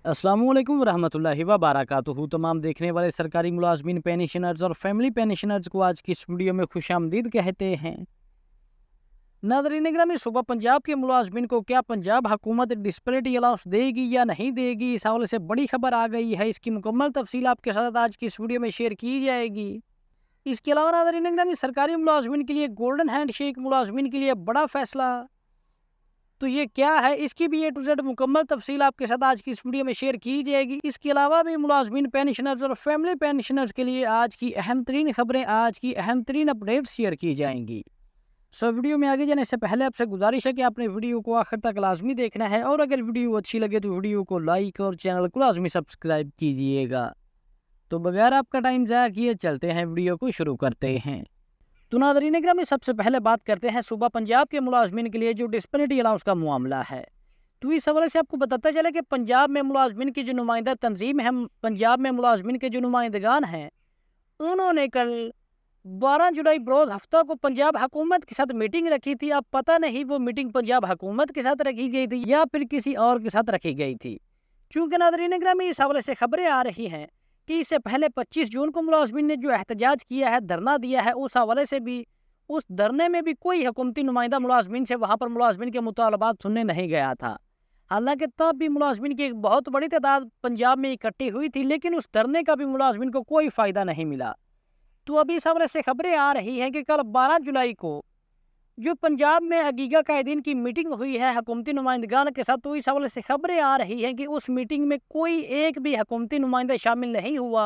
अस्सलाम वालेकुम रहमतुल्लाहि व बारकातुहू। तमाम देखने वाले सरकारी मुलाजमीन, पेंशनर्स और फैमिली पेंशनर्स को आज की इस वीडियो में खुशामदीद कहते हैं। नाज़रीन गिरामी, सुबह पंजाब के मुलाजमीन को क्या पंजाब हुकूमत डिस्पैरिटी अलाउंस देगी या नहीं देगी, इस हवाले से बड़ी खबर आ गई है। इसकी मुकम्मल तफसील आपके साथ आज की इस वीडियो में शेयर की जाएगी। इसके अलावा नाज़रीन गिरामी, सरकारी मुलाजमीन के लिए गोल्डन हैंडशेक, मुलाजमीन के लिए बड़ा फैसला, तो ये क्या है, इसकी भी A to Z मुकम्मल तफसील आपके साथ आज की इस वीडियो में शेयर की जाएगी। इसके अलावा भी मुलाजमीन, पेंशनर्स और फैमिली पेंशनर्स के लिए आज की अहम तरीन खबरें, आज की अहम तरीन अपडेट्स शेयर की जाएंगी। वीडियो में आगे जाने से पहले आपसे गुजारिश है कि आपने वीडियो को आखिर तक लाजमी देखना है, और अगर वीडियो अच्छी लगे तो वीडियो को लाइक और चैनल को लाजमी सब्सक्राइब कीजिएगा। तो बगैर आपका टाइम ज़ाया किए चलते हैं, वीडियो को शुरू करते हैं। तो नाज़रीन गिरामी, सबसे पहले बात करते हैं सुबह पंजाब के मुलाजमीन के लिए जो डिस्पैरिटी अलाउंस का मामला है। तो इस हवाले से आपको बताता चले कि पंजाब में मुलाजमीन की जो नुमाइंदा तंजीम है, पंजाब में मुलाजमीन के जो नुमाइंदगान हैं, उन्होंने कल 12 जुलाई बरोज़ हफ्ता को पंजाब हुकूमत के साथ मीटिंग रखी थी। अब पता नहीं वो मीटिंग पंजाब हुकूमत के साथ रखी गई थी या फिर किसी और के साथ रखी गई थी, क्योंकि नाज़रीन गिरामी इस हवाले से खबरें आ रही हैं कि इससे पहले 25 जून को मुलाजमीन ने जो एहतजाज किया है, धरना दिया है, उस हवाले से भी, उस धरने में भी कोई हुकूमती नुमाइंदा मुलाजमीन से वहाँ पर मुलाजमीन के मुतालबात सुनने नहीं गया था। हालांकि तब भी मुलाजमीन की एक बहुत बड़ी तादाद पंजाब में इकट्ठी हुई थी, लेकिन उस धरने का भी मुलाजमीन को कोई फ़ायदा नहीं मिला। तो अभी इस हवाले से खबरें आ रही हैं कि कल 12 जुलाई को जो पंजाब में हकीका कायदीन की मीटिंग हुई है हुकूमती नुमाइंदगान के साथ, तो इस हवाले से खबरें आ रही हैं कि उस मीटिंग में कोई एक भी हुकूमती नुमाइंदा शामिल नहीं हुआ।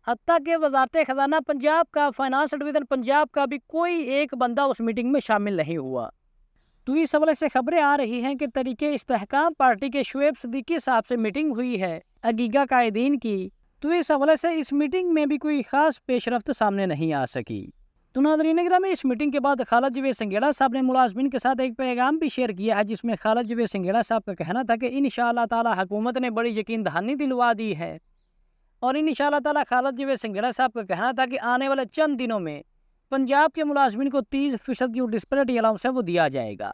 हत्ता कि वज़ारत ख़ज़ाना पंजाब का, फाइनेंस डिवीज़न पंजाब का भी कोई एक बंदा उस मीटिंग में शामिल नहीं हुआ। तो इस हवाले से खबरें आ रही हैं कि तरीके इस्तेहकाम पार्टी के शुएब सिद्दीकी साहब से मीटिंग हुई है हकीका कायदीन की। तो इस हवाले से इस मीटिंग में भी कोई ख़ास पेशरफ्त सामने नहीं आ सकी। तो नाज़रीन गिरामी, इस मीटिंग के बाद खालिद जवेद सिंघेड़ा साहब ने मुलाजमीन के साथ एक पैगाम भी शेयर किया है, जिसमें खालिद जवेद सिंघेड़ा साहब का कहना था कि इंशाअल्लाह ताला हुकूमत ने बड़ी यकीन दहानी दिलवा दी है, और इंशाअल्लाह ताला खालिद जवेद सिंघेड़ा साहब का कहना था कि आने वाले चंद दिनों में पंजाब के मुलाजमीन को 30% जो डिस्पैरिटी अलाउंस है वो दिया जाएगा।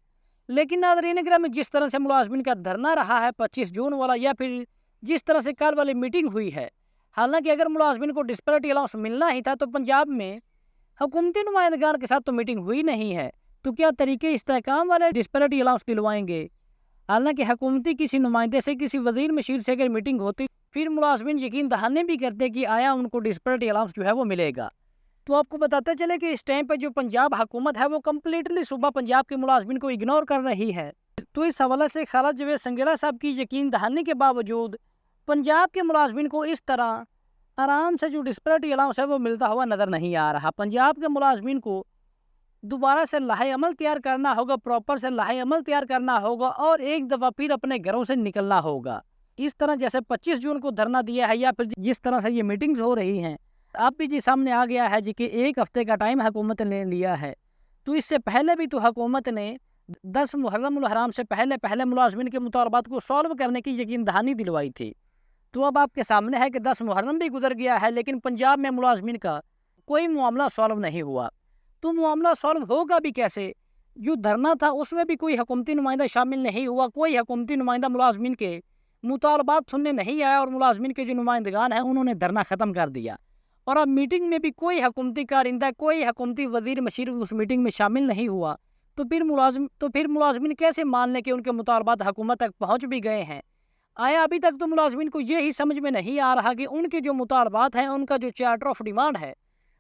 लेकिन नाज़रीन गिरामी, जिस तरह से मुलाजमीन का धरना रहा है 25 जून वाला, या फिर जिस तरह से कल वाली मीटिंग हुई है, हालांकि अगर मुलाजमीन को डिस्पैरिटी अलाउंस मिलना ही था तो पंजाब में हुकूमती नुमाइंदगान के साथ तो मीटिंग हुई नहीं है, तो क्या तरीके इस्तेहकाम वाले डिस्पैरिटी अलाउंस दिलवाएंगे? हालांकि हुकूमती किसी नुमाइंदे से, किसी वजीर मशीर से अगर मीटिंग होती, फिर मुलाजमीन यकीन दहाने भी करते कि आया उनको डिस्पैरिटी अलाउंस जो है वो मिलेगा। तो आपको बताते चले कि इस टाइम पर जो पंजाब हुकूमत है वो कम्प्लीटली सुबह पंजाब के मुलाजमीन को इग्नोर कर रही है। तो इस हवाले से खालिद जवेद सिंघेड़ा साहब की यकीन दहानी के बावजूद पंजाब के मुलाजमीन को इस तरह आराम से जो डिस्पैरिटी अलाउंस है वो मिलता हुआ नज़र नहीं आ रहा। पंजाब के मुलाजमीन को दोबारा से लाहे अमल तैयार करना होगा, प्रॉपर से लाहे अमल तैयार करना होगा, और एक दफ़ा फिर अपने घरों से निकलना होगा। इस तरह जैसे 25 जून को धरना दिया है, या फिर जिस तरह से ये मीटिंग्स हो रही हैं, अब भी जी सामने आ गया है जी कि एक हफ्ते का टाइम हुकूमत ने लिया है। तो इससे पहले भी तो हुकूमत ने 10 मुहर्रम उल हराम से पहले पहले मुलाजमीन के मुतालबात को सॉल्व करने की यकीन दहानी दिलवाई थी। तो अब आपके सामने है कि 10 मुहर्रम भी गुजर गया है, लेकिन पंजाब में मुलाजमीन का कोई मामला सॉल्व नहीं हुआ। तो मामला सॉल्व होगा भी कैसे? जो धरना था उसमें भी कोई हुकूमती नुमाइंदा शामिल नहीं हुआ, कोई हुकूमती नुमाइंदा मुलाजमीन के मुतालबात सुनने नहीं आया, और मुलाजमीन के जो नुमाइंदगान हैं उन्होंने धरना ख़त्म कर दिया। और अब मीटिंग में भी कोई हुकूमती कारिंदा, कोई हुकूमती वजीर मशीर उस मीटिंग में शामिल नहीं हुआ। तो फिर मुलाजमीन कैसे मान लें कि उनके मुतालबात हुकूमत तक पहुँच भी गए हैं? आया अभी तक तो मुलाजमीन को ये ही समझ में नहीं आ रहा कि उनके जो मुतालबात हैं, उनका जो चार्टर ऑफ डिमांड है,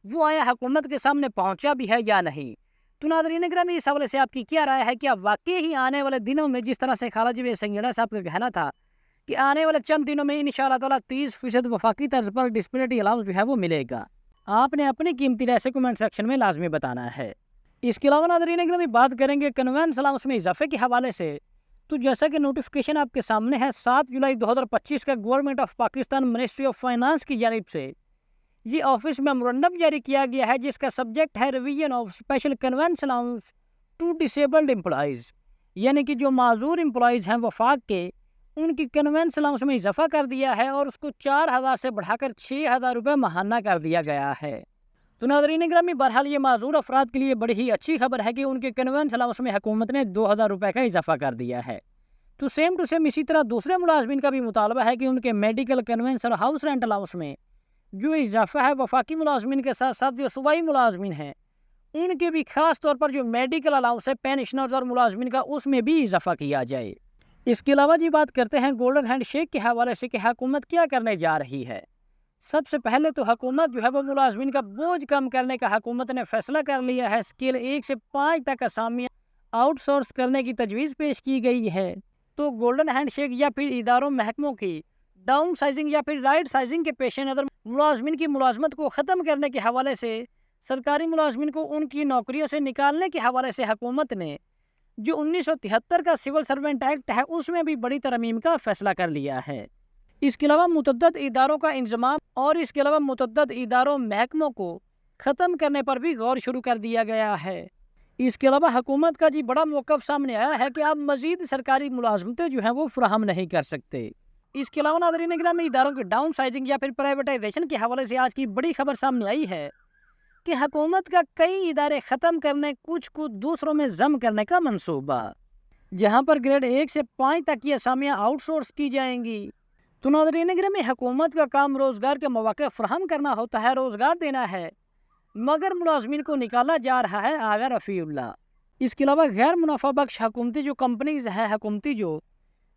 वो आया हुकूमत के सामने पहुंचा भी है या नहीं। तो नाज़रीन गिरामी, इस हवाले से आपकी क्या राय है? क्या वाकई ही आने वाले दिनों में, जिस तरह से खालिद जवेद सिंघेड़ा साहब का कहना था कि आने वाले चंद दिनों में इंशाअल्लाह ताला 30% वफाकी तर्ज पर डिस्पैरिटी अलाउंस जो है वो मिलेगा? आपने अपनी कीमती राय से कमेंट सेक्शन में लाजमी बताना है। इसके अलावा नाज़रीन गिरामी, बात करेंगे कन्वेंस अलाउंस में इजाफे के हवाले से। तो जैसा कि नोटिफिकेशन आपके सामने है, 7 जुलाई 2025 का government of Pakistan ministry of finance की जानिब से ये ऑफिस मेमोरेंडम जारी किया गया है, जिसका सब्जेक्ट है revision of special conveyance allowance to disabled employees, यानी कि जो माजूर एम्प्लॉइज़ हैं वफाक के, उनकी कन्वेंस अलाउंस में इजाफा कर दिया है, और उसको 4000 से बढ़ाकर 6000 रुपये माहाना कर दिया गया है। तो नाज़रीन गिरामी, बहरहाल ये माजूर अफराद के लिए बड़ी ही अच्छी खबर है कि उनके कन्वेंस अलाउंस में हुकूमत ने 2000 रुपये का इजाफा कर दिया है। तो सेम इसी तरह दूसरे मुलाजमीन का भी मुतालबा है कि उनके मेडिकल, कन्वेंस और हाउस रेंट अलाउंस में जो इजाफा है वफाकी मुलाजमीन के साथ साथ जो सूबाई मुलाजमीन हैं उनके भी खास तौर पर जो मेडिकल अलाउंस है पेंशनर्स और मुलाजमीन का उसमें भी इजाफा किया जाए। इसके अलावा जी बात करते हैं गोल्डन हैंडशेक के हवाले से कि हुकूमत क्या करने जा रही है। सबसे पहले तो हुकूमत जो है वो मुलाजमीन का बोझ कम करने का हुकूमत ने फैसला कर लिया है। स्केल 1 से 5 तक असामियाँ आउटसोर्स करने की तजवीज़ पेश की गई है। तो गोल्डन हैंडशेक या फिर इदारों महकमों की डाउन साइजिंग या फिर राइट साइजिंग के पेश नज़र मुलाजमीन की मुलाजमत को ख़त्म करने के हवाले से सरकारी मुलाजमीन को उनकी नौकरियों से निकालने के हवाले से हुकूमत ने जो 1973 का सिविल सर्वेंट एक्ट है उसमें भी बड़ी तरमीम का फैसला कर लिया है। इसके अलावा मुतअद्दिद इदारों का इंजमाम और इसके अलावा मुतअद्दिद इदारों महकमों को ख़त्म करने पर भी गौर शुरू कर दिया गया है। इसके अलावा हुकूमत का जी बड़ा मौक़िफ़ सामने आया है कि अब मज़ीद सरकारी मुलाजमतें जो हैं वो फराहम नहीं कर सकते। इसके अलावा नाज़रीन गिरामी इदारों के डाउन साइजिंग या फिर प्राइवेटाइजेशन के हवाले से आज की बड़ी खबर सामने आई है कि हुकूमत का कई इदारे ख़त्म करने कुछ को दूसरों में जम करने का मंसूबा, जहां पर ग्रेड 1 से 5 तक की असामियाँ आउटसोर्स की जाएंगी। तो नाज़रीन गिरामी हुकूमत का काम रोज़गार के मौक़े फराहम करना होता है, रोज़गार देना है, मगर मुलाजमीन को निकाला जा रहा है आगा रफ़ीउल्लाह। इसके अलावा गैर मुनाफा बख्श हुकूमती जो कंपनीज़ हैं हुकूमती जो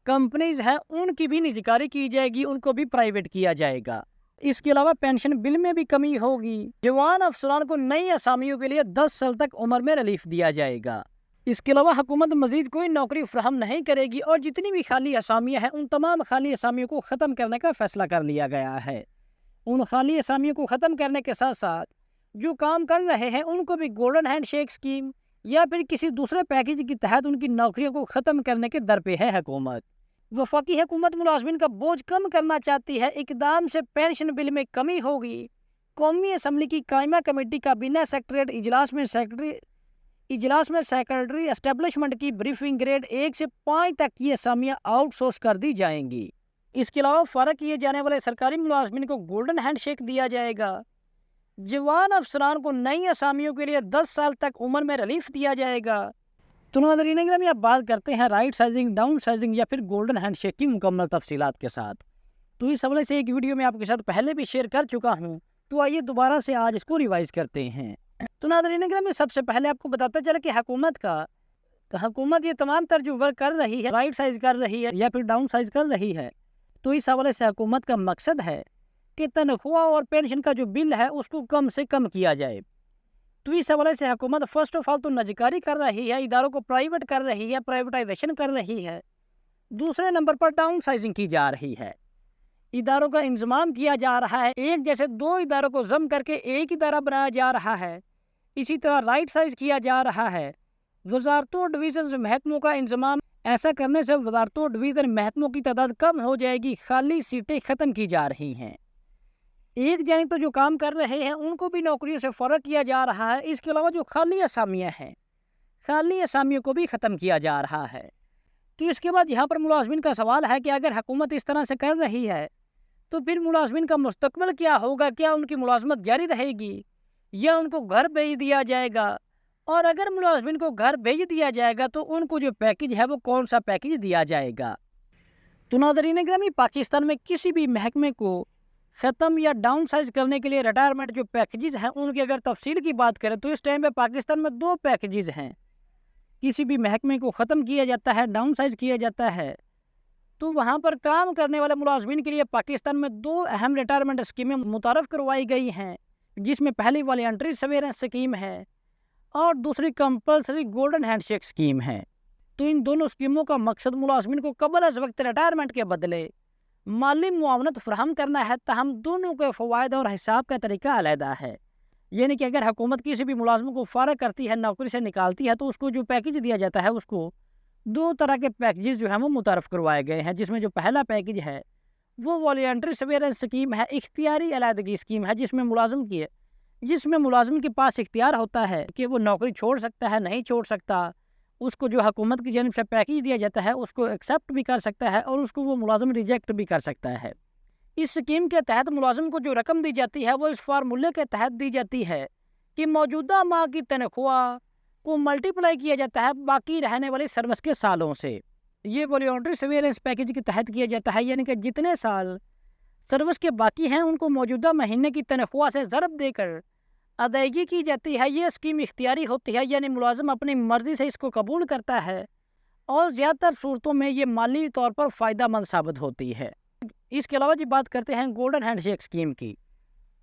कंपनीज़ हैं उनकी भी निजकारी की जाएगी, उनको भी प्राइवेट किया जाएगा। इसके अलावा पेंशन बिल में भी कमी होगी। जवान अफसरान को नई असामियों के लिए 10 साल तक उम्र में रिलीफ दिया जाएगा। इसके अलावा हुकूमत मजीद कोई नौकरी फ्राहम नहीं करेगी और जितनी भी खाली असामियाँ हैं उन तमाम खाली असामियों को ख़त्म करने का फैसला कर लिया गया है। उन खाली असामियों को ख़त्म करने के साथ साथ जो काम कर रहे हैं उनको भी गोल्डन हैंडशेक स्कीम या फिर किसी दूसरे पैकेज के तहत उनकी नौकरियों को ख़त्म करने के दर पे है हुकूमत। वफाकी हुकूमत मुलाजमीन का बोझ कम करना चाहती है। इकदाम से पेंशन बिल में कमी होगी। कौमी असम्बली की कायमा कमेटी काबीना सेक्रेटरीट इजलास में सेक्रेटरी एस्टेब्लिशमेंट की ब्रीफिंग ग्रेड 1 से 5 तक की असामियाँ आउटसोर्स कर दी जाएंगी। इसके अलावा फ़र्क किए जाने वाले सरकारी मुलाजमीन को गोल्डन हैंडशेक दिया जाएगा। जवान अफसरान को नई असामियों के लिए 10 साल तक उम्र में रिलीफ दिया जाएगा। तो नाज़रीन गिरामी अब बात करते हैं राइट साइजिंग, डाउन साइजिंग या फिर गोल्डन हैंडशेक की मुकम्मल तफसीलात के साथ। तो इस हवाले से एक वीडियो में आपके साथ पहले भी शेयर कर चुका हूं, तो आइए दोबारा से आज इसको रिवाइज करते हैं। तो नाज़रीन गिरामी सबसे पहले आपको बताता चले कि हुकूमत ये तमाम तर जो वर्क कर रही है, राइट साइज कर रही है या फिर डाउन साइज कर रही है, तो इस हवाले से हुकूमत का मकसद है कि तनख्वाह और पेंशन का जो बिल है उसको कम से कम किया जाए। तो इस हवाले से हुकूमत फर्स्ट ऑफ ऑल तो निजकारी कर रही है, इदारों को प्राइवेट कर रही है, प्राइवेटाइजेशन कर रही है। दूसरे नंबर पर डाउन साइजिंग की जा रही है, इदारों का इंतजाम किया जा रहा है। एक जैसे 2 इदारों को जम करके एक इदारा बनाया जा रहा है। इसी तरह राइट साइज किया जा रहा है। वजारतों डिवीज़न महकमों का इंतजाम, ऐसा करने से वजारतों डिवीज़न महकमों की तादाद कम हो जाएगी, खाली सीटें ख़त्म की जा रही हैं। एक जानिब तो जो काम कर रहे हैं उनको भी नौकरियों से फ़र्क किया जा रहा है। इसके अलावा जो खाली असामियाँ हैं, खाली असामियों को भी ख़त्म किया जा रहा है। तो इसके बाद यहाँ पर मुलाजमीन का सवाल है कि अगर हुकूमत इस तरह से कर रही है तो फिर मुलाजमीन का मुस्तकबिल क्या होगा? क्या उनकी मुलाजमत जारी रहेगी या उनको घर भेज दिया जाएगा? और अगर मुलाजमीन को घर भेज दिया जाएगा तो उनको जो पैकेज है वो कौन सा पैकेज दिया जाएगा? तो नाज़रीन गिरामी पाकिस्तान में किसी भी महकमे को ख़त्म या डाउन साइज करने के लिए रिटायरमेंट जो पैकेजेस हैं उनकी अगर तफसील की बात करें तो इस टाइम पे पाकिस्तान में 2 पैकेजेस हैं। किसी भी महकमे को ख़त्म किया जाता है, डाउन साइज किया जाता है, तो वहाँ पर काम करने वाले मुलाजमीन के लिए पाकिस्तान में 2 अहम रिटायरमेंट स्कीमें मुतारफ़ करवाई गई हैं, जिसमें पहली वॉलंटरी सर्विस स्कीम है और दूसरी कंपल्सरी गोल्डन हैंडशेक स्कीम है। तो इन दोनों स्कीमों का मकसद मुलाजमीन को कबल अज़ वक्त रिटायरमेंट के बदले माली मुआवनत फराहम करना है। ताहम दोनों के फ़वाइद और हिसाब का तरीका अलहदा है। यानी कि अगर हुकूमत किसी भी मुलाजम को फ़ारग करती है, नौकरी से निकालती है, तो उसको जो पैकेज दिया जाता है उसको 2 तरह के पैकेजेस जो हैं वो मुतारफ़ करवाए गए हैं। जिसमें जो पहला पैकेज है वो वॉलंटरी सर्विस स्कीम है, इख्तियारी अलहदगी स्कीम है, जिसमें मुलाजिम के पास इख्तियार होता है कि वो नौकरी छोड़ सकता है, नहीं छोड़ सकता। उसको जो हुकूमत की जानिब से पैकेज दिया जाता है उसको एक्सेप्ट भी कर सकता है और उसको वो मुलाजिम रिजेक्ट भी कर सकता है। इस स्कीम के तहत मुलाजिम को जो रकम दी जाती है वो इस फार्मूले के तहत दी जाती है कि मौजूदा माह की तनख्वाह को मल्टीप्लाई किया जाता है बाकी रहने वाले सर्विस के सालों से। ये वॉलंटरी सर्विलेंस पैकेज के तहत किया जाता है, यानी कि जितने साल सर्विस के बाकी हैं उनको मौजूदा महीने की तनख्वाह से ज़रब देकर अदायगी की जाती है। ये स्कीम इख्तियारी होती है, यानी मुलाजिम अपनी मर्ज़ी से इसको कबूल करता है और ज़्यादातर सूरतों में ये माली तौर पर फ़ायदा मंद साबित होती है। इसके अलावा जी बात करते हैं गोल्डन हैंडशेक स्कीम की।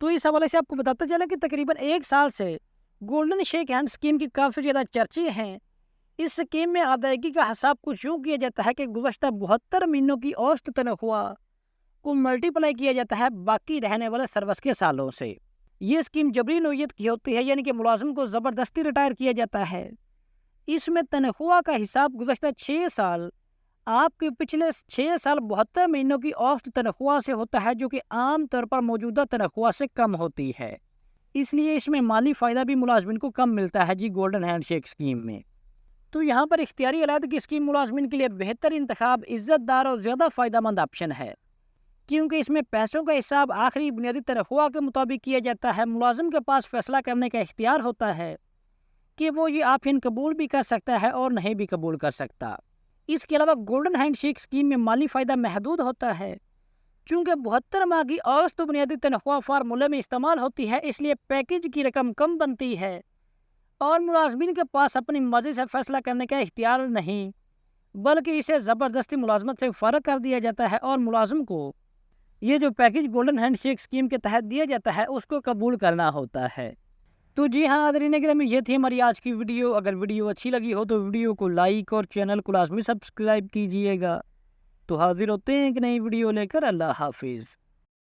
तो इस हवाले से आपको बताते चला कि तकरीबन 1 साल से गोल्डन शेक हैंड स्कीम की काफ़ी ज़्यादा चर्चे हैं। इस स्कीम में अदायगी का हिसाब कुछ यूँ किया जाता है कि गुज़श्ता 72 महीनों की औसत तनख्वाह को मल्टीप्लाई किया जाता है बाकी रहने वाले सर्विस के सालों से। ये स्कीम जबरी नौयत की होती है, यानी कि मुलाजिम को ज़बरदस्ती रिटायर किया जाता है। इसमें तनख्वाह का हिसाब गुज़श्ता 6 साल आपके पिछले 6 साल 72 महीनों की औसत तनख्वाह से होता है, जो कि आम तौर पर मौजूदा तनख्वाह से कम होती है। इसलिए इसमें माली फ़ायदा भी मुलाजमिन को कम मिलता है जी गोल्डन हैंडशेक स्कीम में। तो यहाँ पर इख्तियारी अलहदगी स्कीम मुलाजमिन के लिए बेहतर इंतखाब, इज़्ज़तदार और ज़्यादा फ़ायदेमंद ऑप्शन है, क्योंकि इसमें पैसों का हिसाब आखिरी बुनियादी तनख्वाह के मुताबिक किया जाता है। मुलाजिम के पास फैसला करने का इख्तियार होता है कि वो ये ऑप्शन कबूल भी कर सकता है और नहीं भी कबूल कर सकता। इसके अलावा गोल्डन हैंडशेक स्कीम में माली फ़ायदा महदूद होता है, चूँकि 72 माह की औसत बुनियादी तनख्वाह फार्मूले में इस्तेमाल होती है, इसलिए पैकेज की रकम कम बनती है और मुलाजमिन के पास अपनी मर्ज़ी से फैसला करने का इख्तियार नहीं, बल्कि इसे ज़बरदस्ती मुलाजमत से फ़ारिग कर दिया जाता है और मुलाजिम को ये जो पैकेज गोल्डन हैंडशेक स्कीम के तहत दिया जाता है उसको कबूल करना होता है। तो जी हाँ नाज़रीन गिरामी, ये थी हमारी आज की वीडियो। अगर वीडियो अच्छी लगी हो तो वीडियो को लाइक और चैनल को लाजमी सब्सक्राइब कीजिएगा। तो हाजिर होते हैं एक नई वीडियो लेकर। अल्लाह हाफिज़।